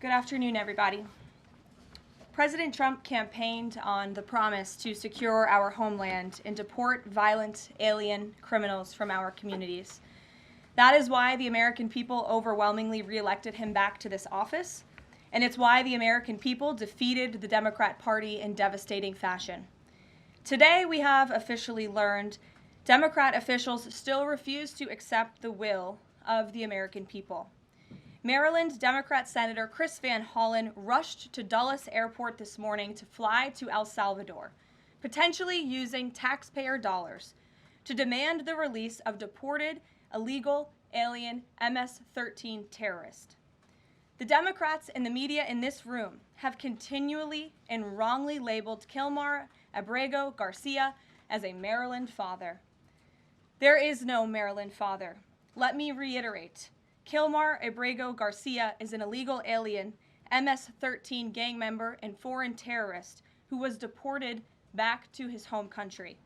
Good afternoon, everybody. President Trump campaigned on the promise to secure our homeland and deport violent alien criminals from our communities. That is why the American people overwhelmingly reelected him back to this office, and it's why the American people defeated the Democrat Party in devastating fashion. Today, we have officially learned Democrat officials still refuse to accept the will of the American people. Maryland Democrat Senator Chris Van Hollen rushed to Dulles Airport this morning to fly to El Salvador, potentially using taxpayer dollars, to demand the release of deported, illegal, alien MS-13 terrorists. The Democrats and the media in this room have continually and wrongly labeled Kilmar Abrego Garcia as a Maryland father. There is no Maryland father. Let me reiterate. Kilmar Abrego Garcia is an illegal alien, MS-13 gang member and foreign terrorist who was deported back to his home country.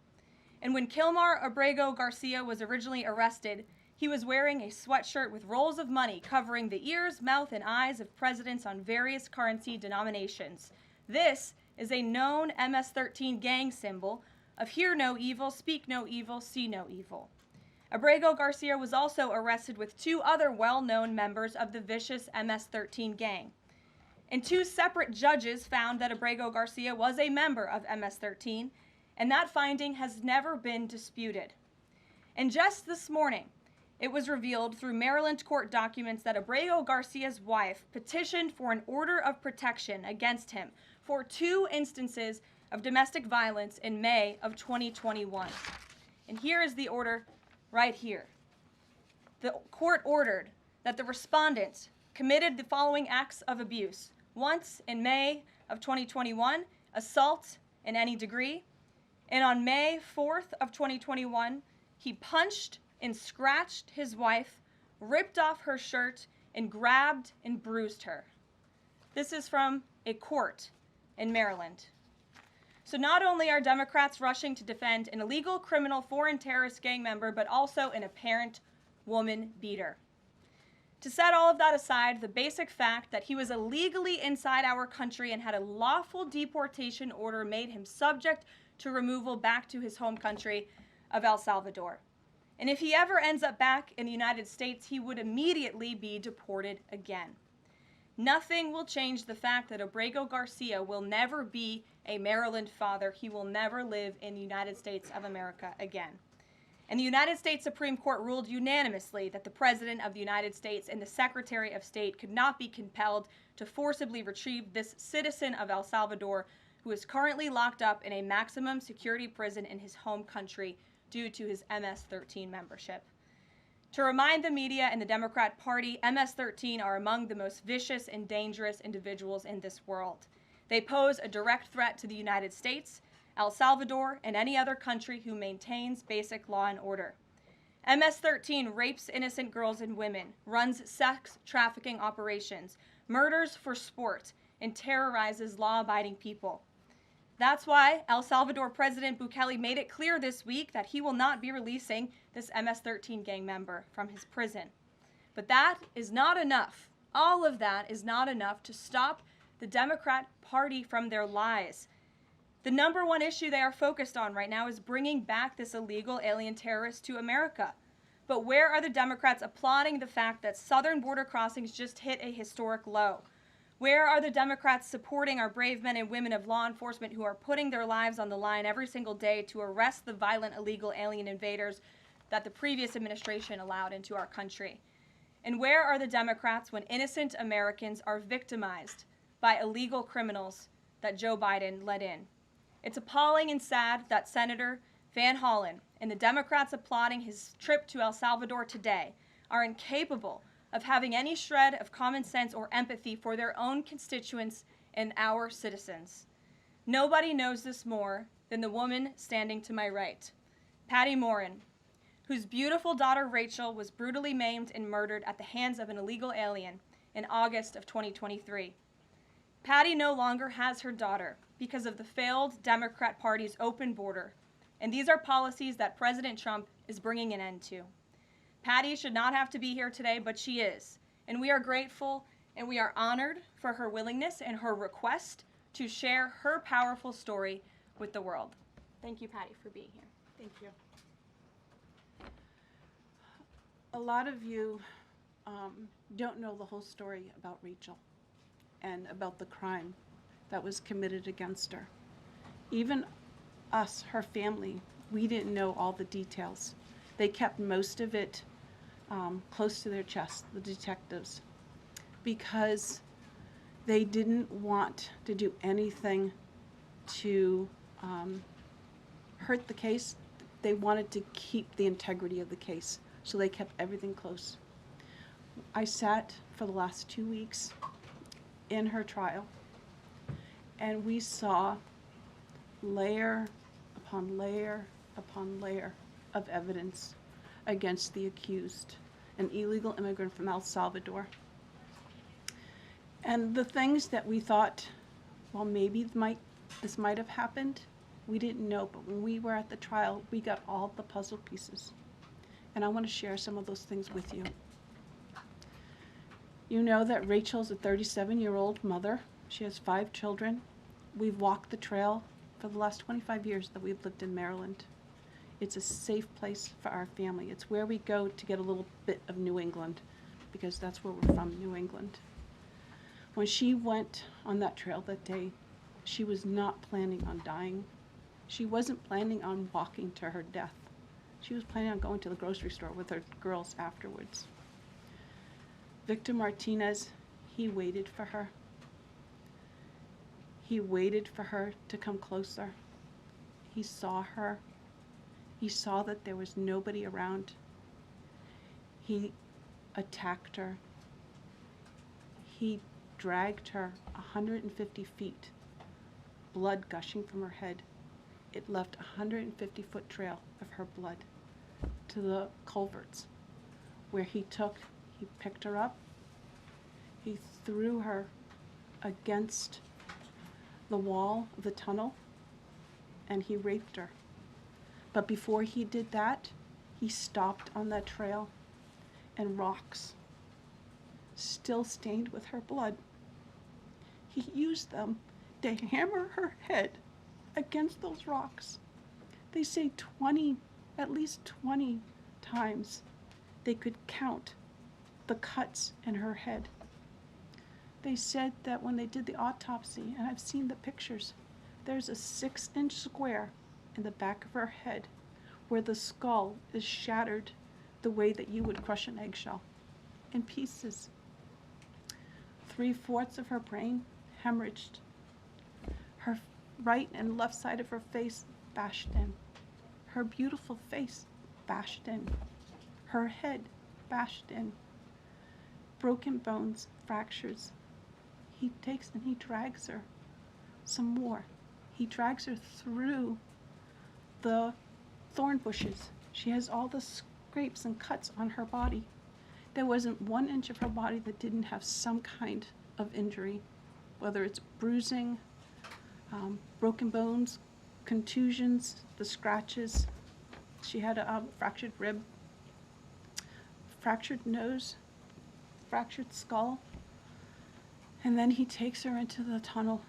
And when Kilmar Abrego Garcia was originally arrested, he was wearing a sweatshirt with rolls of money covering the ears, mouth, and eyes of presidents on various currency denominations. This is a known MS-13 gang symbol of hear no evil, speak no evil, see no evil. Abrego Garcia was also arrested with two other well-known members of the vicious MS-13 gang. And two separate judges found that Abrego Garcia was a member of MS-13, and that finding has never been disputed. And just this morning, it was revealed through Maryland court documents that Abrego Garcia's wife petitioned for an order of protection against him for 2 instances of domestic violence in May of 2021. And here is the order right here. The court ordered that the respondent committed the following acts of abuse. Once in May of 2021, assault in any degree. And on May 4th of 2021, he punched and scratched his wife, ripped off her shirt, and grabbed and bruised her. This is from a court in Maryland. So not only are Democrats rushing to defend an illegal criminal foreign terrorist gang member, but also an apparent woman beater. To set all of that aside, the basic fact that he was illegally inside our country and had a lawful deportation order made him subject to removal back to his home country of El Salvador. And if he ever ends up back in the United States, he would immediately be deported again. Nothing will change the fact that Abrego Garcia will never be a Maryland father. He will never live in the United States of America again. And the United States Supreme Court ruled unanimously that the President of the United States and the Secretary of State could not be compelled to forcibly retrieve this citizen of El Salvador who is currently locked up in a maximum security prison in his home country due to his MS-13 membership. To remind the media and the Democrat Party, MS-13 are among the most vicious and dangerous individuals in this world. They pose a direct threat to the United States, El Salvador, and any other country who maintains basic law and order. MS-13 rapes innocent girls and women, runs sex trafficking operations, murders for sport, and terrorizes law-abiding people. That's why El Salvador President Bukele made it clear this week that he will not be releasing this MS-13 gang member from his prison. But that is not enough. All of that is not enough to stop the Democrat Party from their lies. The number one issue they are focused on right now is bringing back this illegal alien terrorist to America. But where are the Democrats applauding the fact that southern border crossings just hit a historic low? Where are the Democrats supporting our brave men and women of law enforcement who are putting their lives on the line every single day to arrest the violent illegal alien invaders that the previous administration allowed into our country? And where are the Democrats when innocent Americans are victimized by illegal criminals that Joe Biden let in? It's appalling and sad that Senator Van Hollen and the Democrats applauding his trip to El Salvador today are incapable of having any shred of common sense or empathy for their own constituents and our citizens. Nobody knows this more than the woman standing to my right, Patty Morin, whose beautiful daughter Rachel was brutally maimed and murdered at the hands of an illegal alien in August of 2023. Patty no longer has her daughter because of the failed Democrat Party's open border, and these are policies that President Trump is bringing an end to. Patty should not have to be here today, but she is, and we are grateful and we are honored for her willingness and her request to share her powerful story with the world. Thank you, Patty, for being here. Thank you. A lot of you don't know the whole story about Rachel and about the crime that was committed against her. Even us, her family, we didn't know all the details. They kept most of it close to their chest, the detectives, because they didn't want to do anything to hurt the case. They wanted to keep the integrity of the case, so they kept everything close. I sat for the last 2 weeks in her trial, and we saw layer upon layer upon layer of evidence against the accused, an illegal immigrant from El Salvador. And the things that we thought, well, maybe this might have happened, we didn't know. But when we were at the trial, we got all the puzzle pieces. And I want to share some of those things with you. You know that Rachel's a 37-year-old mother. She has 5 children. We've walked the trail for the last 25 years that we've lived in Maryland. It's a safe place for our family. It's where we go to get a little bit of New England, because that's where we're from, New England. When she went on that trail that day, she was not planning on dying. She wasn't planning on walking to her death. She was planning on going to the grocery store with her girls afterwards. Victor Martinez, he waited for her. He waited for her to come closer. He saw her. He saw that there was nobody around. He attacked her. He dragged her 150 feet, blood gushing from her head. It left a 150-foot trail of her blood to the culverts, where he picked her up, he threw her against the wall of the tunnel, and he raped her. But before he did that, he stopped on that trail, and rocks, still stained with her blood, he used them to hammer her head against those rocks. They say at least 20 times they could count the cuts in her head. They said that when they did the autopsy, and I've seen the pictures, there's a 6-inch square in the back of her head where the skull is shattered the way that you would crush an eggshell in pieces. 3/4 of her brain hemorrhaged. Her right and left side of her face bashed in. Her beautiful face bashed in. Her head bashed in. Broken bones, fractures. He takes and he drags her some more. He drags her through the thorn bushes. She has all the scrapes and cuts on her body. There wasn't 1 inch of her body that didn't have some kind of injury, whether it's bruising, broken bones, contusions, the scratches. She had a fractured rib, fractured nose, fractured skull. And then he takes her into the tunnel,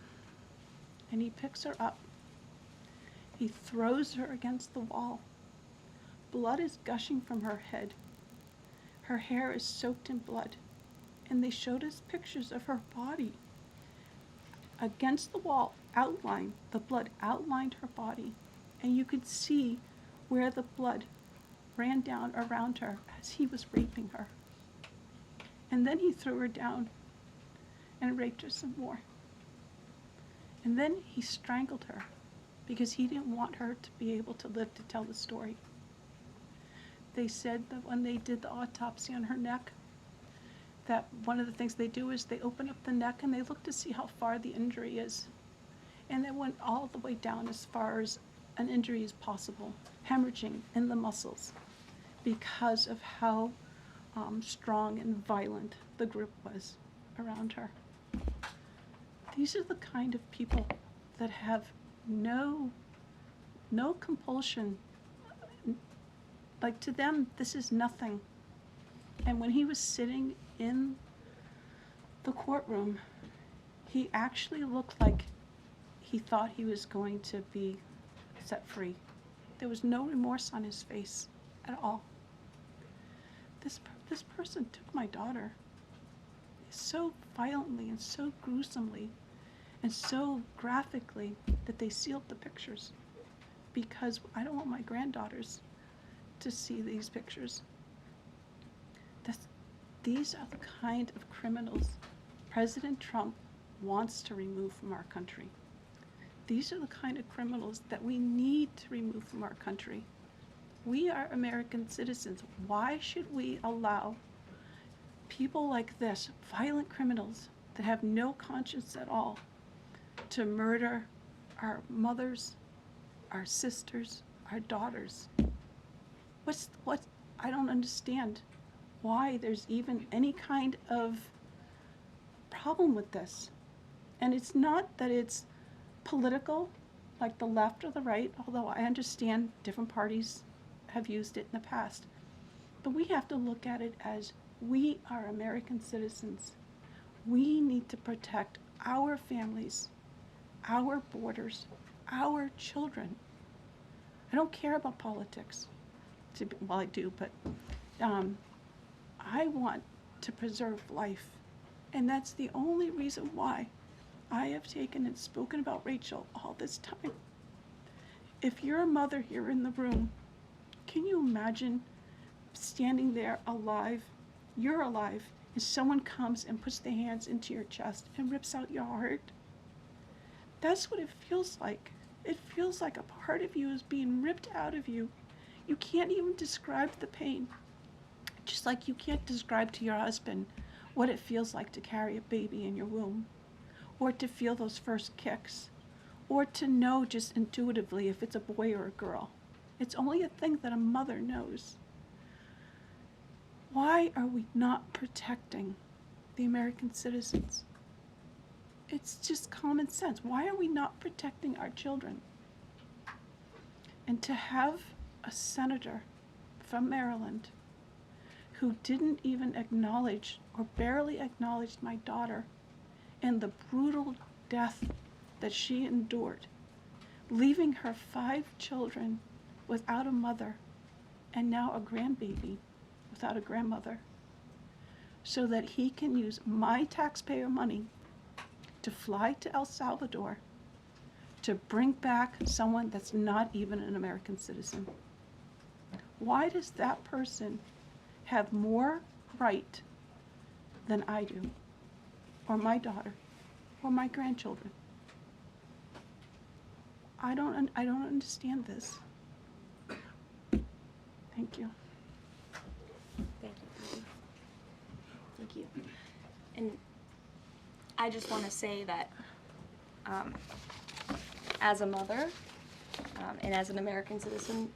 and he picks her up. He throws her against the wall. Blood is gushing from her head. Her hair is soaked in blood. And they showed us pictures of her body against the wall, outlined. The blood outlined her body. And you could see where the blood ran down around her as he was raping her. And then he threw her down and raped her some more. And then he strangled her because he didn't want her to be able to live to tell the story. They said that when they did the autopsy on her neck, that one of the things they do is they open up the neck and they look to see how far the injury is. And they went all the way down as far as an injury is possible, hemorrhaging in the muscles, because of how strong and violent the group was around her. These are the kind of people that have no compulsion. Like, to them, this is nothing. And when he was sitting in the courtroom, he actually looked like he thought he was going to be set free. There was no remorse on his face at all. This person took my daughter so violently and so gruesomely and so graphically that they sealed the pictures, because I don't want my granddaughters to see these pictures. These are the kind of criminals President Trump wants to remove from our country. These are the kind of criminals that we need to remove from our country. We are American citizens. Why should we allow people like this, violent criminals that have no conscience at all, to murder our mothers, our sisters, our daughters? I don't understand why there's even any kind of problem with this. And it's not that it's political, like the left or the right, although I understand different parties have used it in the past. But we have to look at it as we are American citizens. We need to protect our families, our borders, our children. I don't care about politics. Well, I do, but I want to preserve life. And that's the only reason why I have taken and spoken about Rachel all this time. If you're a mother here in the room, can you imagine standing there alive? You're alive, and someone comes and puts their hands into your chest and rips out your heart? That's what it feels like. It feels like a part of you is being ripped out of you. You can't even describe the pain. Just like you can't describe to your husband what it feels like to carry a baby in your womb, or to feel those first kicks, or to know just intuitively if it's a boy or a girl. It's only a thing that a mother knows. Why are we not protecting the American citizens? It's just common sense. Why are we not protecting our children? And to have a senator from Maryland who didn't even acknowledge or barely acknowledged my daughter and the brutal death that she endured, leaving her 5 children without a mother and now a grandbaby without a grandmother, so that he can use my taxpayer money to fly to El Salvador to bring back someone that's not even an American citizen. Why does that person have more right than I do, or my daughter, or my grandchildren? I don't understand this. Thank you. Thank you. Thank you. And I just want to say that as a mother and as an American citizen,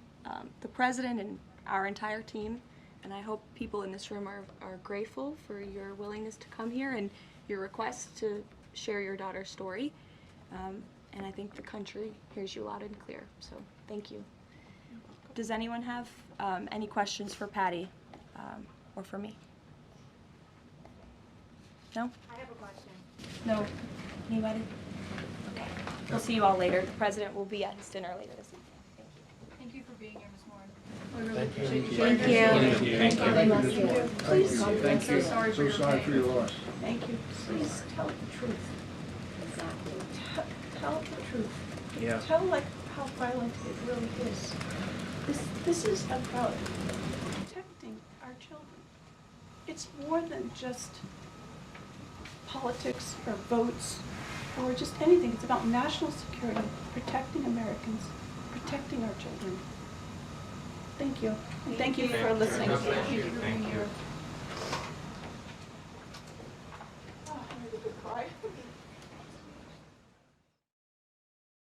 the president and our entire team, and I hope people in this room are grateful for your willingness to come here and your request to share your daughter's story. And I think the country hears you loud and clear. So thank you. Does anyone have any questions for Patty or for me? No? I have a question. No? Anybody? Okay. We'll see you all later. The president will be at his dinner later this evening. Thank you. Thank you for being here, Ms. Moore. Thank you. Thank you. Please, Thank I'm so you. sorry for So your sorry pain. for your loss. Thank you. Please tell the truth. Exactly. Tell the truth. Yeah. Tell like how violent it really is. This is about protecting our children. It's more than just politics or votes or just anything. It's about national security, protecting Americans, protecting our children. Thank you. And thank you for listening. God bless you. Thank you.